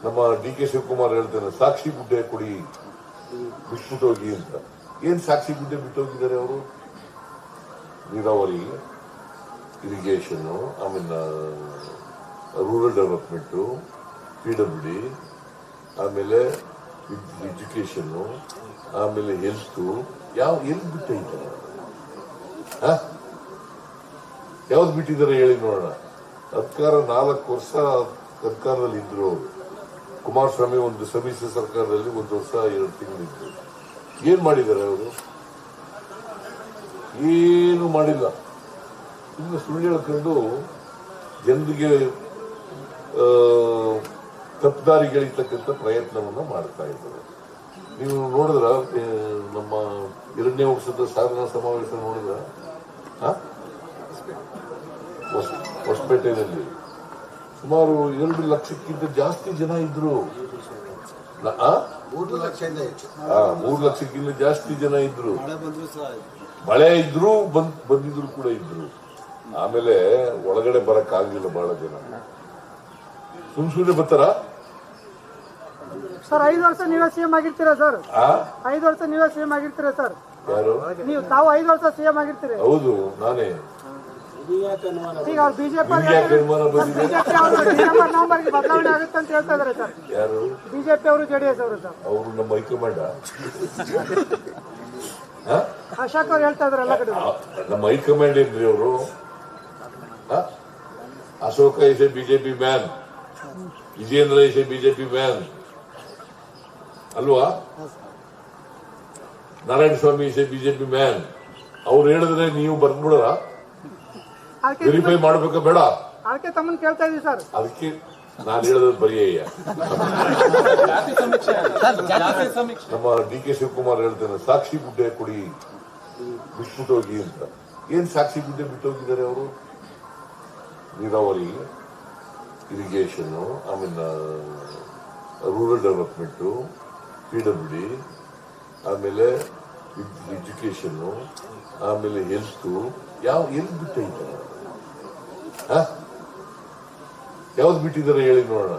ನಮ್ಮ D K Shivakumar ಹೇಳ್ತಾನೆ ಸಾಕ್ಷಿ ಗುಡ್ಡೆ ಕೊಡಿ ಬಿಟ್ಬಿಟ್ಟೋಗಿ ಅಂತ. ಏನ್ ಸಾಕ್ಷಿ ಗುಡ್ಡೆ ಬಿಟ್ಟೋಗಿದ್ದಾರೆ ಅವರು? ನೀರಾವರಿ, ಇರಿಗೇಷನ್, ಆಮೇಲೆ ರೂರಲ್ ಡೆವಲಪ್ಮೆಂಟು, PWD, ಆಮೇಲೆ ಎಜುಕೇಶನ್, ಆಮೇಲೆ ಹೆಲ್ತ್, ಎಲ್ಲಿ ಬಿಟ್ಟಿದ್ದಾರೆ? ಯಾವ್ದು ಬಿಟ್ಟಿದ್ದಾರೆ ಹೇಳಿ ನೋಡೋಣ. ಸರ್ಕಾರ 4 ವರ್ಷ ಸರ್ಕಾರದಲ್ಲಿ ಇದ್ರು ಅವರು. ಕುಮಾರಸ್ವಾಮಿ ಒಂದು ಸಮ್ಮಿಶ್ರ ಸರ್ಕಾರದಲ್ಲಿ 1 ವರ್ಷ 2 ತಿಂಗಳಿದ್ರು. ಏನ್ ಮಾಡಿದ್ದಾರೆ ಅವರು? ಏನು ಮಾಡಿಲ್ಲ. ಇನ್ನು ಸುಳ್ಳು ಹೇಳ್ಕೊಂಡು ಜನರಿಗೆ ತಪ್ಪುದಾರಿಗಳಿರ್ತಕ್ಕಂಥ ಪ್ರಯತ್ನವನ್ನ ಮಾಡ್ತಾ ಇದ್ದಾರೆ. ನೀವು ನೋಡಿದ್ರ ನಮ್ಮ 2ನೇ ವರ್ಷದ ಸಾಧನಾ ಸಮಾವೇಶ ನೋಡಿದ್ರ ಹೊಸಪೇಟೆಯಲ್ಲಿ ಸುಮಾರು 2 ಲಕ್ಷಕ್ಕಿಂತ ಜಾಸ್ತಿ ಜನ ಇದ್ರು. 3 ಲಕ್ಷದಿಂದ ಹೆಚ್ಚು. 3 ಲಕ್ಷಕ್ಕಿಂತ ಜಾಸ್ತಿ ಜನ ಇದ್ರು. ಮಳೆ ಇದ್ರು ಬಂದಿದ್ರು ಕೂಡ ಇದ್ರು. ಆಮೇಲೆ ಒಳಗಡೆ ಬರಕ್ ಆಗ್ಲಿಲ್ಲ ಬಹಳ ಜನ. ಸುಮ್ನೆ ಬರ್ತಾರ. ಸರ್ 5 ವರ್ಷ ನೀವೇ ಸಿಎಂ ಆಗಿರ್ತೀರಾ ಸರ್? 5 ವರ್ಷ ನೀವೇ ಸಿಎಂ ಆಗಿರ್ತೀರಾ ಸರ್? ಯಾರು ನೀವು? ತಾವು 5 ವರ್ಷ ಸಿಎಂ ಆಗಿರ್ತೀರಿ. ಹೌದು, ನಾನೇ. ಈಗ ಅವ್ರು ಬಿಜೆಪಿ ನವೆಂಬರ್ಗೆ ಬದಲಾವಣೆ ಆಗುತ್ತೆ ಅಂತ ಹೇಳ್ತಾ ಇದಾರೆ ಸರ್. ಯಾರು? ಬಿಜೆಪಿ ಅವರು, ಜೆಡಿಎಸ್ ಅವರು ಸರ್. ಅವರು ನಮ್ಮ ಹೈಕಮಾಂಡ್. ಅಶೋಕ್ ಅವ್ರು ಹೇಳ್ತಾ ಇದಾರೆ ಎಲ್ಲ ಕಡೆ. ನಮ್ಮ ಹೈಕಮಾಂಡ್ ಏನ್ರಿ ಅವರು? Ashoka is a BJP man, Vijayendra is a BJP man ಅಲ್ವಾ? Narayana Swamy is a BJP man. ಅವ್ರು ಹೇಳಿದ್ರೆ ನೀವು ಬರ್ಬಿಡೋರ? ವೆರಿಫೈ ಮಾಡ್ಬೇಕಾ ಬೇಡ? ಅದಕ್ಕೆ ತಮ್ಮನ್ ಕೇಳ್ತಾ ಇದೀವಿ ಸರ್. ಅದಕ್ಕೆ ನಾನು ಹೇಳೋದು ಬರೀ ನಮ್ಮ ಡಿ ಕೆ ಶಿವಕುಮಾರ್ ಹೇಳ್ತಾನೆ ಸಾಕ್ಷಿ ಗುಡ್ಡೆ ಕೊಡಿ ಬಿಟ್ಬಿಟ್ಟೋಗಿ ಅಂತ. ಏನ್ ಸಾಕ್ಷಿ ಗುಡ್ಡೆ ಬಿಟ್ಟೋಗಿದ್ದಾರೆ ಅವರು? ನೀರಾವರಿ, ಇರಿಗೇಷನ್, ಆಮೇಲೆ ರೂರಲ್ ಡೆವಲಪ್ಮೆಂಟು, PWD, ಆಮೇಲೆ ಎಜುಕೇಶನ್, ಆಮೇಲೆ ಹೆಲ್ತ್, ಎಲ್ಲಿ ಬಿಟ್ಟಿದ್ದಾರೆ? ಯಾವ್ದು ಬಿಟ್ಟಿದ್ದಾರೆ ಹೇಳಿ ನೋಡೋಣ.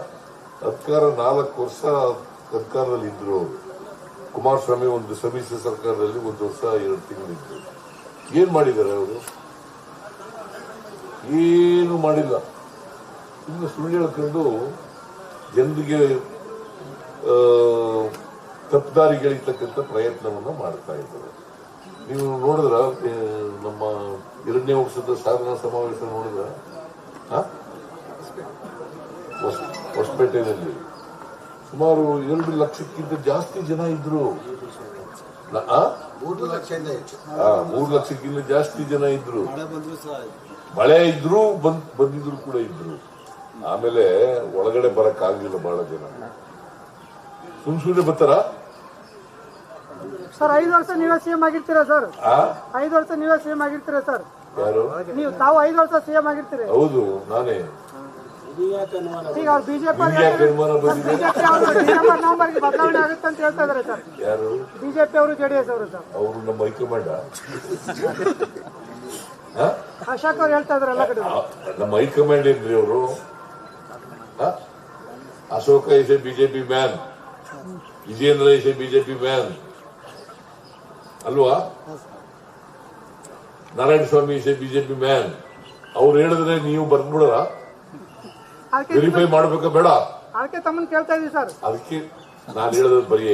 ಸರ್ಕಾರ 4 ವರ್ಷ ಸರ್ಕಾರದಲ್ಲಿ ಇದ್ರು ಅವರು. ಕುಮಾರಸ್ವಾಮಿ ಒಂದು ಸಮ್ಮಿಶ್ರ ಸರ್ಕಾರದಲ್ಲಿ 1 ವರ್ಷ 2 ತಿಂಗಳಿದ್ರು. ಏನ್ ಮಾಡಿದ್ದಾರೆ ಅವರು? ಏನು ಮಾಡಿಲ್ಲ. ಇನ್ನು ಸುಳ್ಳು ಹೇಳ್ಕೊಂಡು ಜನರಿಗೆ ತಪ್ಪುದಾರಿಗಳಿರ್ತಕ್ಕಂಥ ಪ್ರಯತ್ನವನ್ನ ಮಾಡ್ತಾ ಇದ್ದಾರೆ. ನೀವು ನೋಡಿದ್ರ ನಮ್ಮ 2ನೇ ವರ್ಷದ ಸಾಧನಾ ಸಮಾವೇಶ ನೋಡಿದ್ರ ಹೊಸಪೇಟೆಯಲ್ಲಿ ಸುಮಾರು 2 ಲಕ್ಷಕ್ಕಿಂತ ಜಾಸ್ತಿ ಜನ ಇದ್ರು. 3 ಲಕ್ಷದಿಂದ ಹೆಚ್ಚು. 3 ಲಕ್ಷಕ್ಕಿಂತ ಜಾಸ್ತಿ ಜನ ಇದ್ರು. ಮಳೆ ಇದ್ರು ಬಂದಿದ್ರು ಕೂಡ ಇದ್ರು. ಆಮೇಲೆ ಒಳಗಡೆ ಬರಕ್ ಆಗ್ಲಿಲ್ಲ ಬಹಳ ಜನ. ಸುಮ್ನೆ ಬರ್ತಾರ. ಸರ್ 5 ವರ್ಷ ನೀವೇ ಸಿಎಂ ಆಗಿರ್ತೀರಾ ಸರ್? 5 ವರ್ಷ ನೀವೇ ಸಿಎಂ ಆಗಿರ್ತೀರಾ ಸರ್? ಯಾರು? ನೀವು? ತಾವು 5 ವರ್ಷ ಸಿಎಂ ಆಗಿರ್ತೀರಿ. ಹೌದು, ನಾನೇ. ಈಗ ಅವ್ರು ಬಿಜೆಪಿ ನವೆಂಬರ್ಗೆ ಬದಲಾವಣೆ ಆಗುತ್ತೆ ಅಂತ ಹೇಳ್ತಾ ಇದಾರೆ ಸರ್. ಯಾರು? ಬಿಜೆಪಿ ಅವರು, ಜೆಡಿಎಸ್ ಅವರು ಸರ್. ಅವರು ನಮ್ಮ ಹೈಕಮಾಂಡ್. ಅಶೋಕ್ ಅವ್ರು ಹೇಳ್ತಾ ಇದಾರೆ ಎಲ್ಲ ಕಡೆ. ನಮ್ಮ ಹೈಕಮಾಂಡ್ ಏನ್ರಿ ಅವರು? Ashoka is a BJP man, Vijayendra is a BJP man ಅಲ್ವಾ? Narayana Swamy is a BJP man. ಅವ್ರು ಹೇಳಿದ್ರೆ ನೀವು ಬರ್ಬಿಡೋರ? ವೆರಿಫೈ ಮಾಡ್ಬೇಕಾ ಬೇಡ? ಅದಕ್ಕೆ ತಮ್ಮನ್ ಕೇಳ್ತಾ ಇದೀವಿ ಸರ್. ಅದಕ್ಕೆ ನಾನು ಹೇಳೋದು ಬರೀ